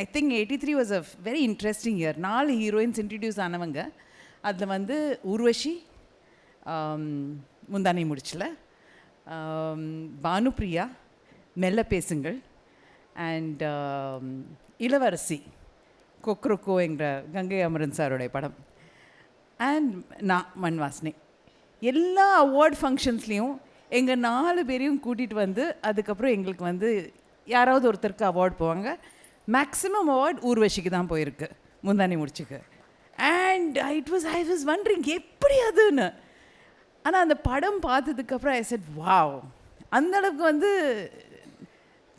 I think 83 was a very interesting year. 4 heroines introduce ஆனவங்க. அதில் வந்து ஊர்வஷி, முந்தானை முடிச்சில், பானுப்ரியா, மெல்ல பேசுங்கள், அண்ட் இளவரசி கொக்ரொக்கோ என்ற கங்கை அமரன் சாருடைய படம், அண்ட் நான் மண்வாசனை. எல்லா அவார்ட் ஃபங்க்ஷன்ஸ்லேயும் எங்கள் 4 பேரையும் கூட்டிகிட்டு வந்து அதுக்கப்புறம் எங்களுக்கு வந்து யாராவது ஒருத்தருக்கு அவார்ட் போவாங்க. மேக்ஸிமம் அவார்ட் ஊர்வஷிக்கு தான் போயிருக்கு, முந்தானி முடிச்சுக்கு. அண்ட் ஐ வாஸ் வண்டரிங் எப்படி அதுன்னு. ஆனால் அந்த படம் பார்த்ததுக்கப்புறம் ஐ செட் வாவ், அந்தளவுக்கு வந்து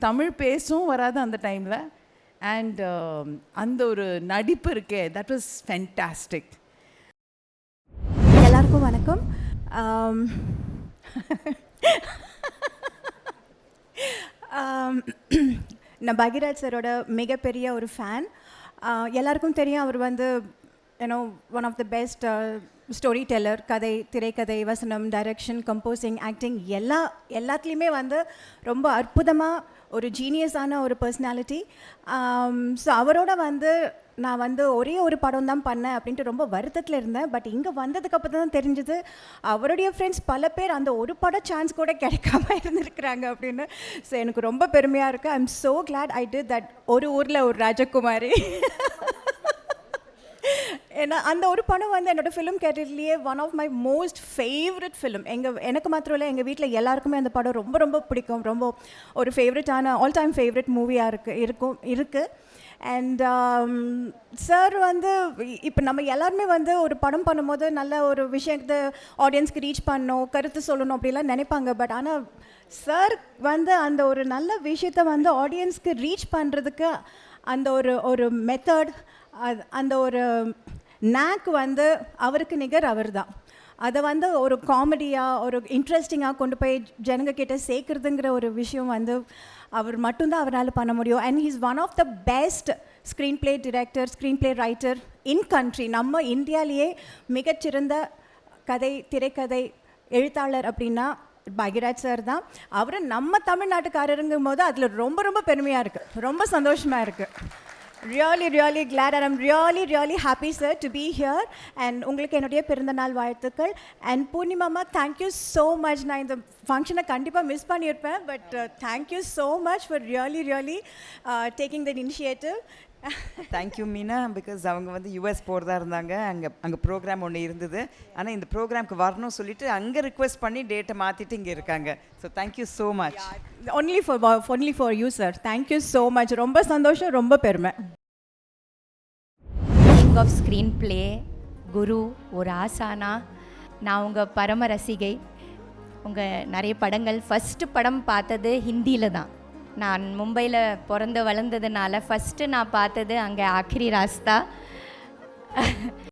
தமிழ் பேசும் வராது அந்த டைமில். அண்ட் அந்த ஒரு நடிப்பு இருக்கே, தட் வாஸ் ஃபென்டாஸ்டிக். எல்லாருக்கும் வணக்கம். நான் பாக்யராஜ் சாரோட மிகப்பெரிய ஒரு ஃபேன். எல்லாருக்கும் தெரியும், அவர் வந்து you know one of the best storyteller. கதை, திரைக்கதை, வசனம், டைரக்ஷன், கம்போசிங், ஆக்டிங் எல்லாத்துலேயுமே வந்து ரொம்ப அற்புதமாக ஒரு ஜீனியஸான ஒரு பர்சனாலிட்டி. ஸோ அவரோட வந்து நான் வந்து ஒரே ஒரு படம் தான் பண்ணேன் அப்படின்ட்டு ரொம்ப வருத்தத்தில் இருந்தேன். பட் இங்கே வந்ததுக்கப்புறம் தான் தெரிஞ்சது அவருடைய ஃப்ரெண்ட்ஸ் பல பேர் அந்த ஒரு படம் சான்ஸ் கூட கிடைக்காம இருந்திருக்கிறாங்க அப்படின்னு. ஸோ எனக்கு ரொம்ப பெருமையாக இருக்குது. I am so glad I did that. ஒரு ஊரில் ஒரு ராஜகுமாரி. ஏன்னா அந்த ஒரு படம் வந்து என்னோடய ஃபிலிம் கேரியர்லேயே one of my most favourite film. எனக்கு மாத்திரம் இல்லை, எங்கள் வீட்டில் எல்லாருக்குமே அந்த படம் ரொம்ப ரொம்ப பிடிக்கும். ரொம்ப ஒரு ஃபேவரட்டான ஆல் டைம் ஃபேவரட் மூவியாக இருக்குது. அண்ட் சார் வந்து இப்போ நம்ம எல்லாருமே வந்து ஒரு படம் பண்ணும்போது நல்ல ஒரு விஷயத்தை ஆடியன்ஸ்க்கு ரீச் பண்ணணும், கருத்து சொல்லணும் அப்படிலாம் நினைப்பாங்க. பட் ஆனால் சார் வந்து அந்த ஒரு நல்ல விஷயத்தை வந்து ஆடியன்ஸ்க்கு ரீச் பண்ணுறதுக்கு அந்த ஒரு மெத்தட், அந்த ஒரு நாக் வந்து அவருக்கு நிகர் அவர் தான். அதை வந்து ஒரு காமெடியாக, ஒரு இன்ட்ரெஸ்டிங்காக கொண்டு போய் ஜனங்க கிட்ட சேர்க்குறதுங்கிற ஒரு விஷயம் வந்து அவர் மட்டும்தான் அவரால் பண்ண முடியும். And he's one of the best screenplay director, screenplay writer in country. நம்ம இந்தியாவிலேயே மிகச்சிறந்த கதை, திரைக்கதை எழுத்தாளர் அப்படின்னா பாக்யராஜ் சார் தான். அவர் நம்ம தமிழ்நாட்டுக்காரருங்கும் போது அதில் ரொம்ப ரொம்ப பெருமையாக இருக்குது, ரொம்ப சந்தோஷமாக இருக்குது. really glad and I'm really happy sir to be here. And உங்களுக்கு என்னுடைய பிறந்தநாள் வாழ்த்துக்கள். And பூர்ணிமாமா, thank you so much. நான் இந்த ஃபங்க்ஷனை கண்டிப்பாக மிஸ் பண்ணியிருப்பேன். But thank you so much for really taking that initiative. Thank you Meena. Because அவங்க வந்து யூஎஸ் போகிறதா இருந்தாங்க, அங்கே ப்ரோக்ராம் ஒன்று இருந்தது. ஆனால் இந்த ப்ரோக்ராம்க்கு வரணும்னு சொல்லிட்டு அங்கே ரிக்வெஸ்ட் பண்ணி டேட்டை மாற்றிட்டு இங்கே இருக்காங்க. So thank you so much. only for you sir. thank you so much. ரொம்ப சந்தோஷம், ரொம்ப பெருமை. கிங் ஆஃப் ஸ்க்ரீன் பிளே குரு, ஒரு ஆசானா. நான் உங்கள் பரம ரசிகை. உங்கள் நிறைய படங்கள், ஃபஸ்ட்டு படம் பார்த்தது ஹிந்தியில் தான். நான் மும்பையில் பிறந்து வளர்ந்ததுனால ஃபஸ்ட்டு நான் பார்த்தது அங்கே ஆக்ரி ராஸ்தா.